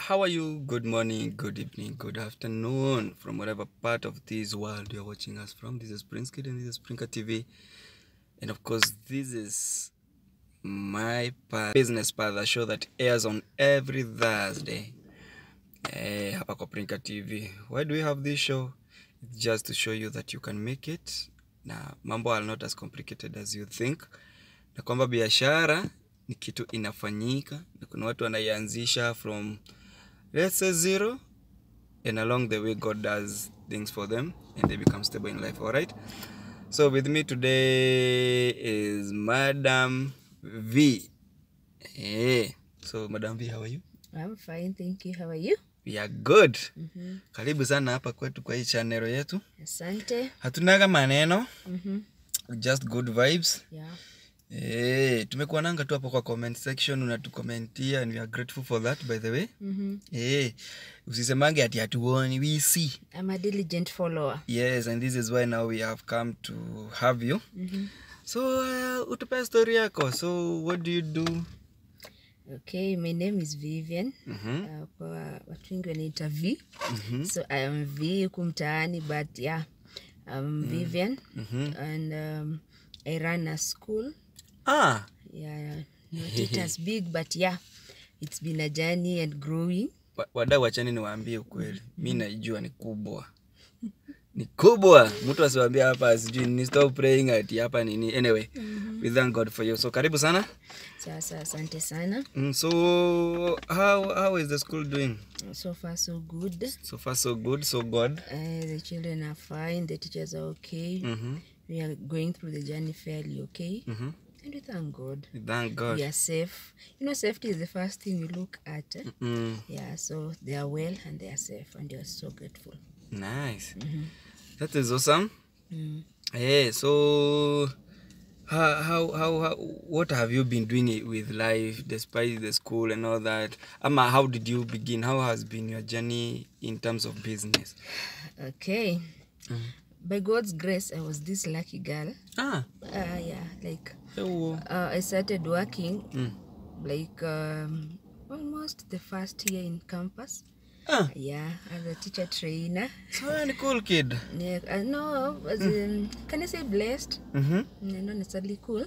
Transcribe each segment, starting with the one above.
How are you? Good morning, good evening, good afternoon, from whatever part of this world you're watching us from. This is Princekid and this is Princekid TV. And of course, this is my business path, a show that airs on every Thursday. Hapa kwa Princekid TV. Why do we have this show? It's just to show you that you can make it. Na mambo are not as complicated as you think. Na kwamba biashara ni kitu inafanyika. Na kuna watu wanaianzisha from, let's say, zero, and along the way God does things for them and they become stable in life. All right, so with me today is Madam V. Hey, so Madam V, how are you? I'm fine, thank you. How are you? We are good. Karibu sana hapa kwetu kwa hii channel yetu. Asante. Hatunaga maneno. Just good vibes. Yeah. Tumekuwa nanga tu hapo kwa comment section unatukomentia and we are grateful for that, by the way. Usisemange ati hatuoni, we see. I'm a diligent follower. Yes, and this is why now we have come to have you. So utupe story yako. So what do you do? Okay, my name is Vivian. Kwa watu wengi wanaita V. So I am V kumtaani, but yeah, I'm Vivian. And I run a school. Yeah, not it as big, but yeah, it's been a journey and growing. Wadau wachani niwaambie ukweli. Mimi naijua ni kubwa. Ni kubwa. Mtu asiwaambie hapa asijui ni stop praying ati hapa nini. Anyway, we thank God for you. So karibu sana. Sasa asante sana. So how is the school doing? So far so good. So far so good, so good. The children are fine, the teachers are okay. We are going through the journey fairly okay. And we thank God. We thank God. We are safe. You know, safety is the first thing we look at. Yeah, so they are well and they are safe and they are so grateful. Nice. That is awesome. Hey, so how what have you been doing with life despite the school and all that? How did you begin? How has been your journey in terms of business? Okay. By God's grace, I was this lucky girl. Yeah, like I started working like almost the first year in campus. Yeah, as a teacher trainer. So you're a cool kid. Yeah, no, as in, can I say blessed? Not necessarily cool.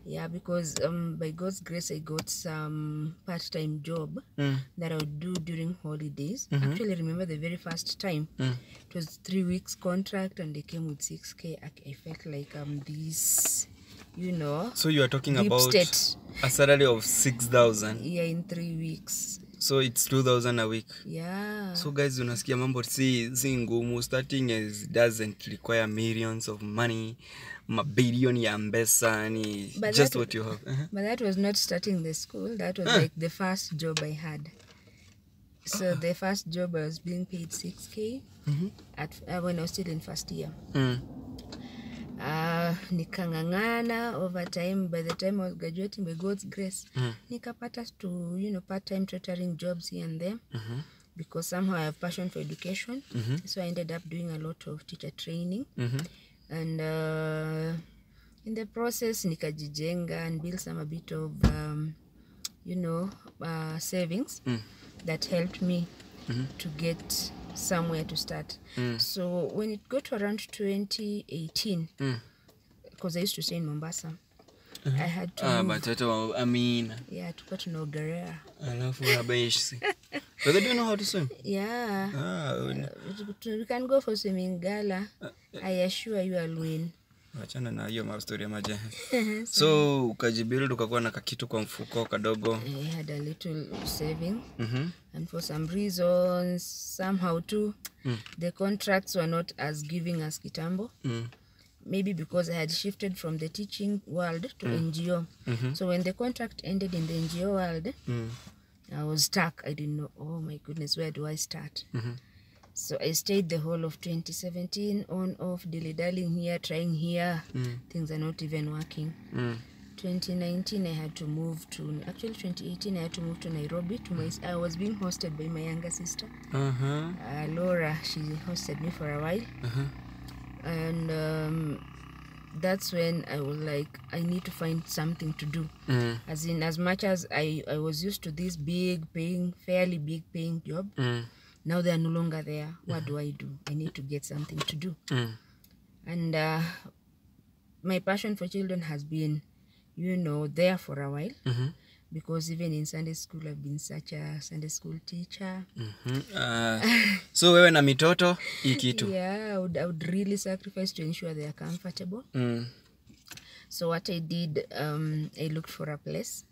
Yeah, because by God's grace, I got some part-time job that I would do during holidays. Actually, I remember the very first time. It was 3 weeks contract and they came with 6K. I felt like this, you know. So you are talking about state. A salary of 6,000. Yeah, in 3 weeks. So it's 2,000 a week. Yeah. So guys, unasikia mambo si ngumu. Starting doesn't require millions of money, billion ya mbesa, just what you have. But that was not starting the school. That was like the first job I had. So the first job I was being paid 6K when I was still in first year. Nikangangana over time. By the time I was graduating, by God's grace, nikapata to, you know, part-time tutoring jobs here and there, because somehow I have passion for education. So I ended up doing a lot of teacher training, and in the process nikajijenga and build a bit of you know, savings that helped me to get somewhere to start. So when it got to around 2018, because I used to stay in Mombasa, I had to but I mean, yeah, to go to Nogarea. Alafu habaishi. But they don't know how to swim. Yeah. We can go for swimming gala. I assure you I'll win. Wachana na hiyo story ya maji. So ukajibuild ukakuwa na kakitu kwa mfuko kadogo. I had a little saving. And for some reasons, somehow too, the contracts were not as giving as kitambo. Maybe because I had shifted from the teaching world to NGO. So when the contract ended in the NGO world, I was stuck. I didn't know, oh my goodness, where do I start? So I stayed the whole of 2017 on off, dilly-dallying here, trying here. Things are not even working. 2019 I had to move to, actually 2018 I had to move to Nairobi. I was being hosted by my younger sister. Laura, she hosted me for a while. And that's when I was like, I need to find something to do. As in, as much as I was used to this fairly big paying job, now they are no longer there. What do? I need to get something to do. And my passion for children has been, there for a while. Because even in Sunday school, I've been such a Sunday school teacher. So wewe na mitoto hii kitu? Yeah, I would really sacrifice to ensure they are comfortable. So what I did, I looked for a place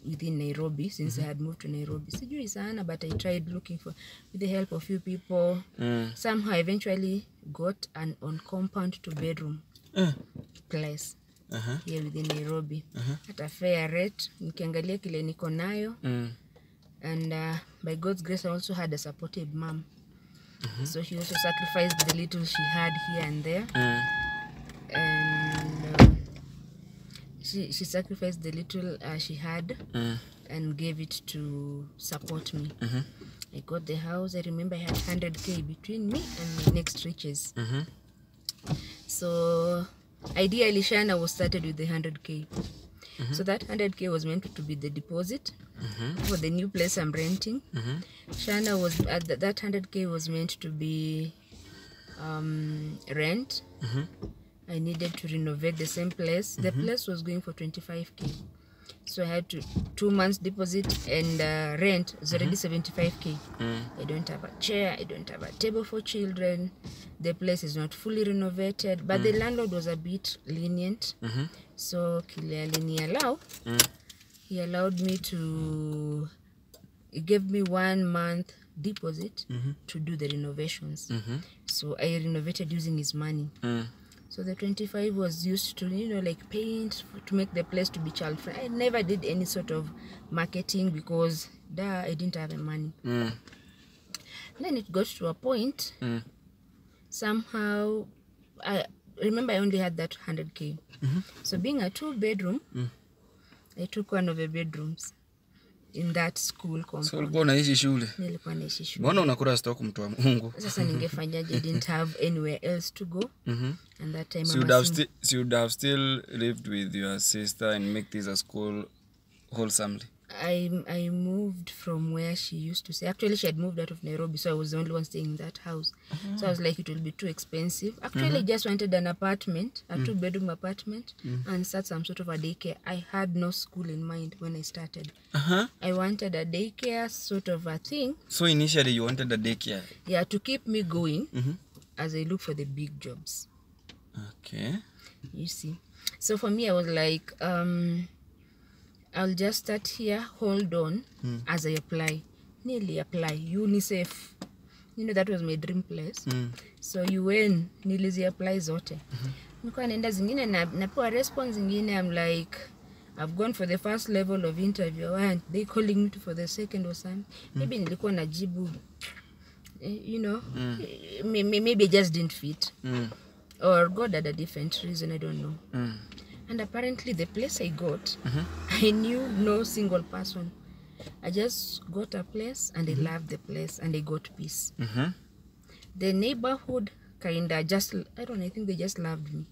within Nairobi, since I had moved to Nairobi. Sijui sana, but I tried looking for, with the help of few people. Somehow I eventually got an on-compound to bedroom place. Here within Nairobi at a fair rate, nikiangalia kile niko nayo. And by God's grace I also had a supportive mom. So she also sacrificed the little she had here and there. And she sacrificed the little she had and gave it to support me. I got the house. I remember I had 100K between me and my next riches. So ideally, Shana was started with the 100K. So that 100K was meant to be the deposit for the new place I'm renting. Shana was that 100K was meant to be rent. I needed to renovate the same place. The place was going for 25K. So I had to 2 months deposit and rent was already 75K. I don't have a chair. I don't have a table for children. The place is not fully renovated, but the landlord was a bit lenient. So he allowed me to, he gave me 1 month deposit to do the renovations. So I renovated using his money. So the 25 was used to, like paint, to make the place to be child-friendly. I never did any sort of marketing because I didn't have the money. Then it got to a point, somehow, I remember I only had that 100K. So being a 2-bedroom, I took one of the bedrooms in that school compound. So ulikuwa unaishi shule? Nilikuwa naishi shule. Mbona unakula stock mtu wa Mungu? Sasa ningefanyaje? I didn't have anywhere else to go. And that time So you'd have still lived with your sister and make this a school wholesomely? I moved from where she used to stay. Actually, she had moved out of Nairobi, so I was the only one staying in that house. So I was like, it will be too expensive. Actually, I just wanted an apartment, a 2-bedroom apartment, and start some sort of a daycare. I had no school in mind when I started. I wanted a daycare sort of a thing. So initially you wanted a daycare? Yeah, to keep me going as I look for the big jobs. Okay. You see. So for me, I was like, I'll just start here, hold on as I apply. Nearly apply. UNICEF. That was my dream place. So UN, nilizi apply zote. Nikuwa naenda zingine napewa response zingine. I'm like, I've gone for the first level of interview and they calling me for the second or something. Maybe nilikuwa najibu, maybe I just didn't fit. Or God had a different reason, I don't know. And apparently the place I got, I knew no single person. I just got a place and I loved the place and I got peace. The neighborhood kinda just, I don't know, I think they just loved me.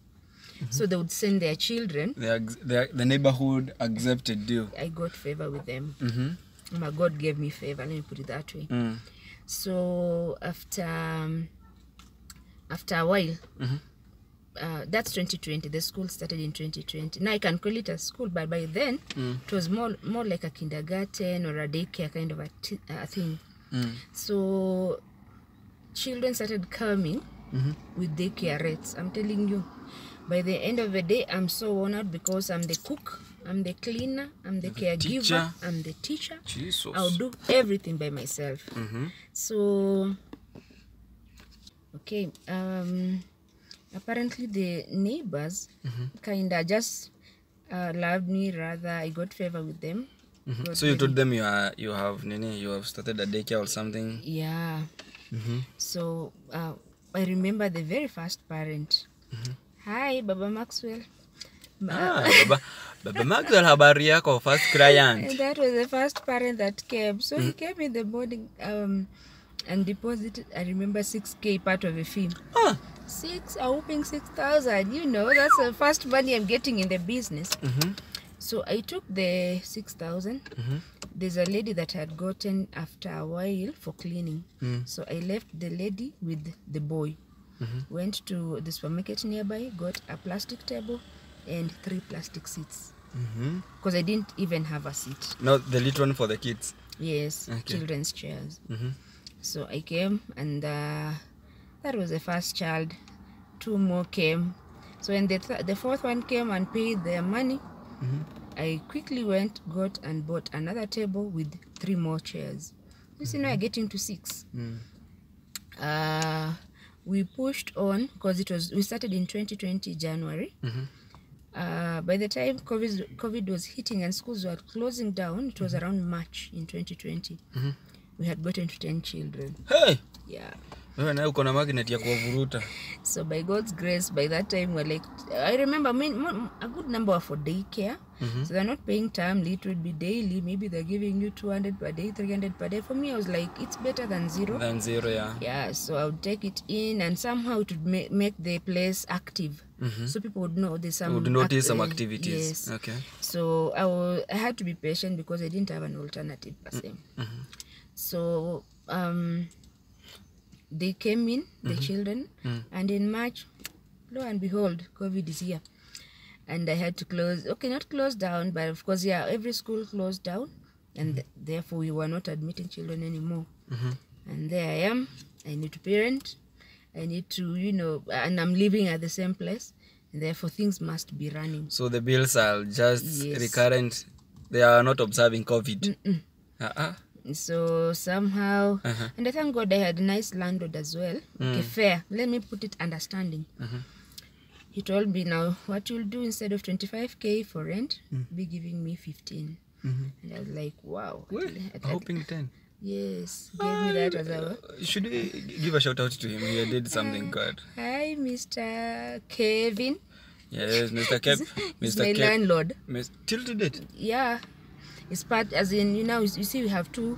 So they would send their children. The neighborhood accepted you. I got favor with them. My God gave me favor, let me put it that way. So after a while, that's 2020. The school started in 2020. Now I can call it a school, but by then it was more like a kindergarten or a daycare kind of a thing. So children started coming with daycare rates. I'm telling you, by the end of the day, I'm so worn out because I'm the cook, I'm the cleaner, I'm the caregiver, teacher. I'm the teacher. Jesus. I'll do everything by myself. So, okay, apparently the neighbors kinda just loved me. Rather, I got favor with them. So you told them you have started a daycare or something? Yeah. So I remember the very first parent. Hi, Baba Maxwell. Baba Maxwell, habari yako, first client. And that was the first parent that came. So he came in the morning. and deposited, I remember 6K part of a film. Ah. A whooping 6,000. You know, that's the first money I'm getting in the business. So I took the 6,000. There's a lady that had gotten after a while for cleaning. So I left the lady with the boy. Went to the supermarket nearby, got a plastic table and 3 plastic seats. Because I didn't even have a seat. No, the little one for the kids. Yes, okay. Children's chairs. So I came, and that was the first child. 2 more came. So when the 4th one came and paid their money, I quickly went, got and bought another table with 3 more chairs. You see, now I'm getting to 6. We pushed on because we started in 2020 January. By the time COVID was hitting and schools were closing down, it was around March in 2020. We had gotten to 10 children. Hey! Yeah. So by God's grace, by that time we're like, I remember a good number were for daycare. So they're not paying termly, it would be daily. Maybe they're giving you 200 per day, 300 per day. For me, I was like, it's better than zero. Yeah. Yeah, so I would take it in, and somehow it would make the place active. So people would know there's some... Would notice some activities. Yes. Okay. So I had to be patient because I didn't have an alternative per se. So they came in, the children, and in March, lo and behold, COVID is here. And I had to close, okay, not close down, but of course, yeah, every school closed down, and therefore we were not admitting children anymore. And there I am, I need to parent, I need to, you know, and I'm living at the same place, and therefore things must be running. So the bills are just recurrent, they are not observing COVID. So somehow, and I thank God I had a nice landlord as well. Okay, fair. Let me put it understanding. He told me, now what you'll do, instead of 25K for rent, be giving me 15. And I was like, wow. Hoping 10. Yes, gave me that as well. Should we give a shout out to him? He did something good. Hi, Mr. Kevin. Yes, Mr. Kev. He's my landlord. Till to date? Yeah. It's part, as in, you know, you see we have two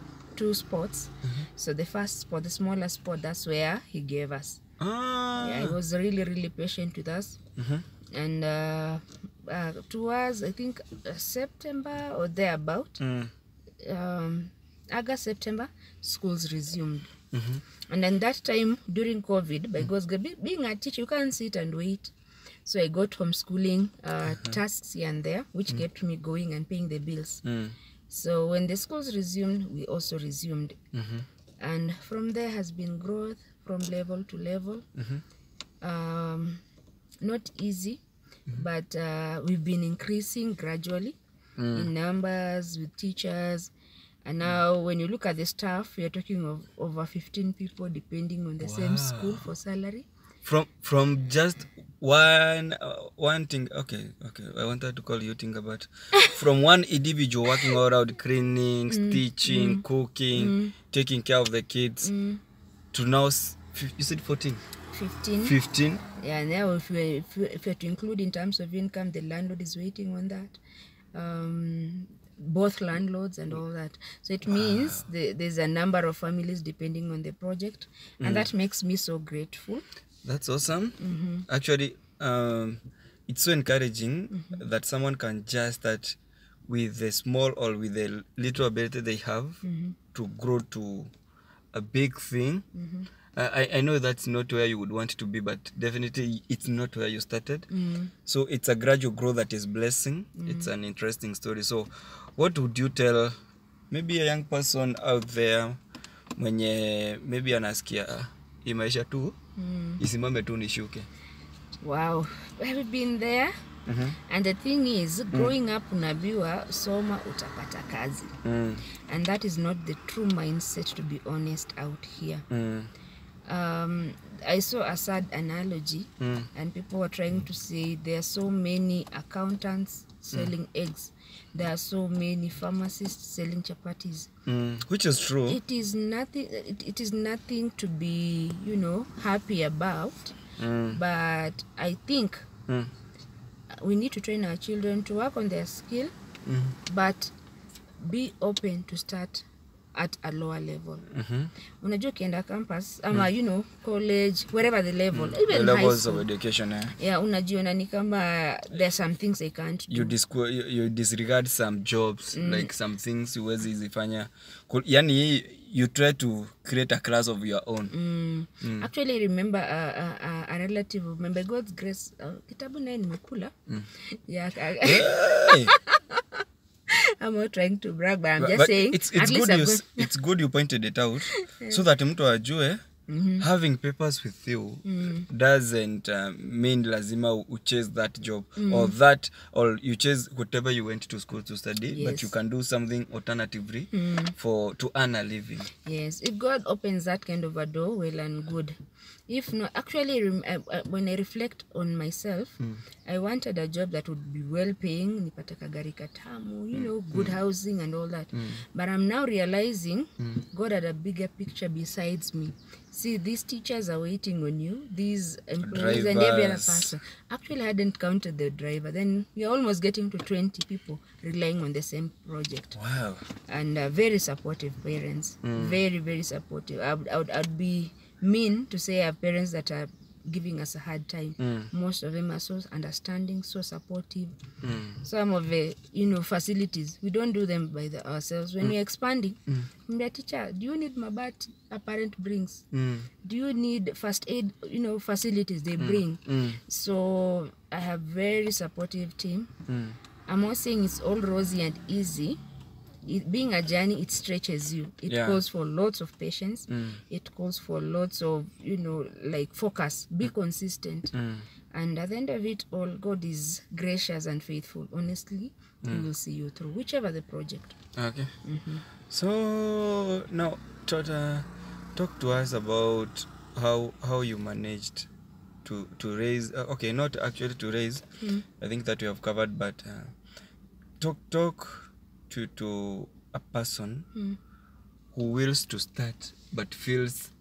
spots. So the first spot, the smaller spot, that's where he gave us. Yeah, he was really, really patient with us. And towards, I think, September or thereabout, August, September, schools resumed. And then that time, during COVID, because being a teacher, you can't sit and wait. So I got homeschooling tasks here and there, which kept me going and paying the bills. So when the schools resumed, we also resumed. And from there has been growth from level to level. Not easy, but we've been increasing gradually in numbers with teachers. And now when you look at the staff, we are talking of over 15 people depending on the same school for salary. From just one thing, okay, I wanted to call you Tinga, but from one individual working all around, cleaning, stitching, cooking, taking care of the kids, to now, you said 14? 15? Yeah, now if you have to include in terms of income, the landlord is waiting on that. Both landlords and all that. So it means there's a number of families depending on the project, and that makes me so grateful. That's awesome. Actually, it's so encouraging that someone can just start with a small or with a little ability they have to grow to a big thing. I know that's not where you would want to be, but definitely it's not where you started. So it's a gradual growth that is blessing. It's an interesting story. So what would you tell maybe a young person out there mwenye maybe anasikia imaisha tu isimame tu nishuke? Wow, I've been there. And the thing is, growing up unabiwa soma utapata kazi. And that is not the true mindset, to be honest, out here. I saw a sad analogy, and people were trying to say there are so many accountants selling eggs. There are so many pharmacists selling chapatis. Which is true. It is nothing. It is nothing to be, you know, happy about. But I think we need to train our children to work on their skill, but be open to start at a lower level. Unajua ukienda campus ama you know college, wherever the level, even the levels high school, of education. Yeah, unajiona ni kama there are some things I can't do. You disregard some jobs, like some things huwezi zifanya. Yani you try to create a class of your own. Actually, I remember a relative of mine, by God's grace, kitabu naye nimekula. Yeah. I'm not trying to brag, but I'm just saying it's good you pointed it out so that mtu ajue having papers with you doesn't mean lazima you chase that job or you chase whatever you went to school to study, but you can do something alternatively to earn a living. Yes, if God opens that kind of a door, well and good. If not, actually, when I reflect on myself, I wanted a job that would be well paying, nipate kagari katamu, you know, good housing and all that. But I'm now realizing God had a bigger picture besides me. See, these teachers are waiting on you, these employees and every other person. Actually, I hadn't counted the driver. Then we're almost getting to 20 people relying on the same project. Wow. And very supportive parents. Very, very supportive. I'd be mean to say I have parents that are giving us a hard time. Most of them are so understanding, so supportive. Some of the, you know, facilities, we don't do them by ourselves. When we're expanding, teacher, do you need mabati? A parent brings. Do you need first aid, you know, facilities? They bring. So I have very supportive team. I'm not saying it's all rosy and easy. Being a journey, it stretches you. It calls for lots of patience. It calls for lots of, you know, like focus. Be consistent. And at the end of it all, God is gracious and faithful. Honestly, He will see you through, whichever the project. Okay. So now, talk to us about how you managed to raise. Okay, not actually to raise. I think that we have covered, but talk to a person who wills to start but feels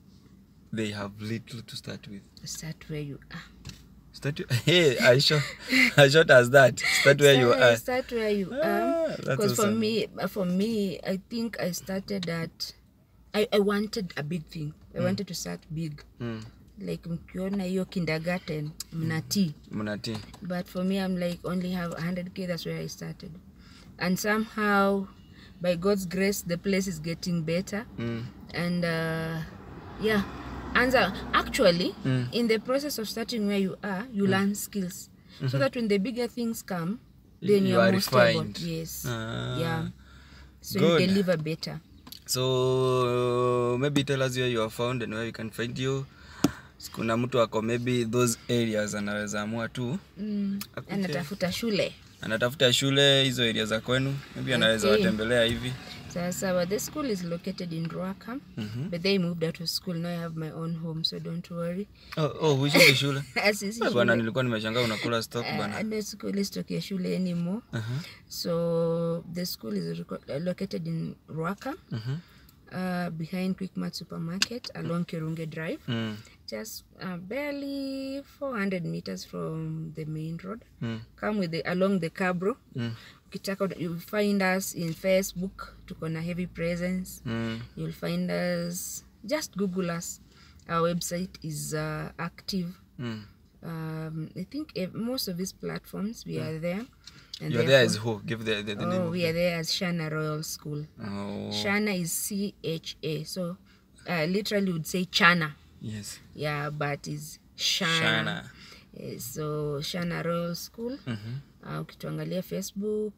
they have little to start with. Start where you are. Hey, I shot as that. Start where you are. Start where you are. Because for me, I think I started at. I wanted a big thing. I wanted to start big. Like mkiona hiyo kindergarten, mnati. But for me, I'm like only have 100K. That's where I started. And somehow, by God's grace, the place is getting better. And yeah, and actually, in the process of starting where you are, you learn skills. So that when the bigger things come, then you are more stable. Yes. Yeah. So good. You deliver better. So maybe tell us where you are found and where we can find you. Kuna mtu wako maybe those areas anaweza amua tu. Anatafuta shule hizo area za kwenu, maybe anaweza watembelea hivi. So the school is located in Ruaka, but they moved out of school. Now I have my own home, so don't worry. Which is the shule? Bwana nilikuwa nimeshangaa unakula stock bwana. No school is stock ya shule anymore. So the school is located in Ruaka, behind Quickmart supermarket along Kirunge Drive. Just barely 400 meters from the main road. Come with along the Cabro. You'll find us in Facebook. Tuko na heavy presence. You'll find us. Just Google us. Our website is active. I think most of these platforms we are there. And you're there as who? Give the name. We are there as Shana Royal School. Shana is CHA. So literally would say Chana. Yes. Yeah, but it's Shana. So Shana Royal School. Ukituangalia Facebook.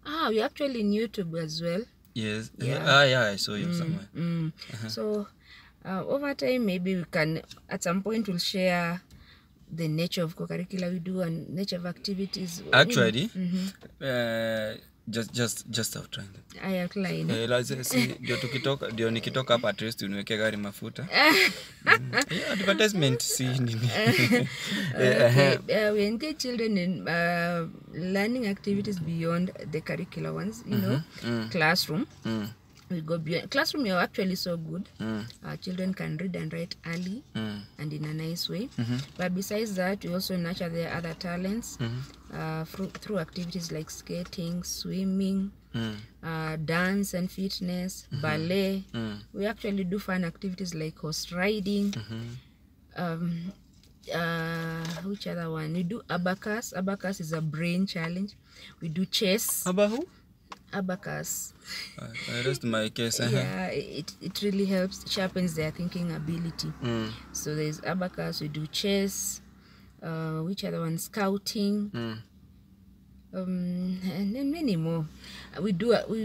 We're actually in YouTube as well. Yes. Yeah, I saw you somewhere. So over time, maybe we can, at some point, we'll share the nature of co-curricular we do and nature of activities. Actually, just outline them. I outline. Ndio nikitoka hapa at least uniweke gari mafuta. Advertisement see nini. We engage children in learning activities beyond the curricular ones, you know, classroom. We go beyond. Classroom, you're actually so good. Children can read and write early and in a nice way. But besides that, we also nurture their other talents through activities like skating, swimming, dance and fitness, ballet. We actually do fun activities like horse riding. Which other one? We do abacus. Abacus is a brain challenge. We do chess. Abahu? Abacus. I rest my case. Yeah, it really helps, sharpens their thinking ability. So there's abacus. We do chess. Which other one? Scouting. And then many more. We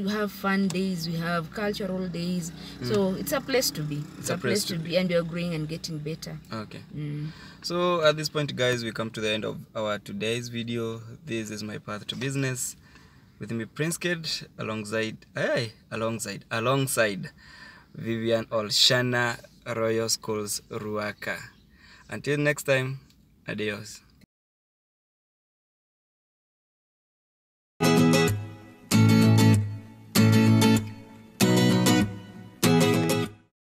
have fun days. We have cultural days. So it's a place to be. It's a place to be, and we are growing and getting better. Okay. So at this point, guys, we come to the end of our today's video. This is my path to business. With me, Princekid, alongside Vivian Olshana, Royal Schools, Ruaka. Until next time, adios.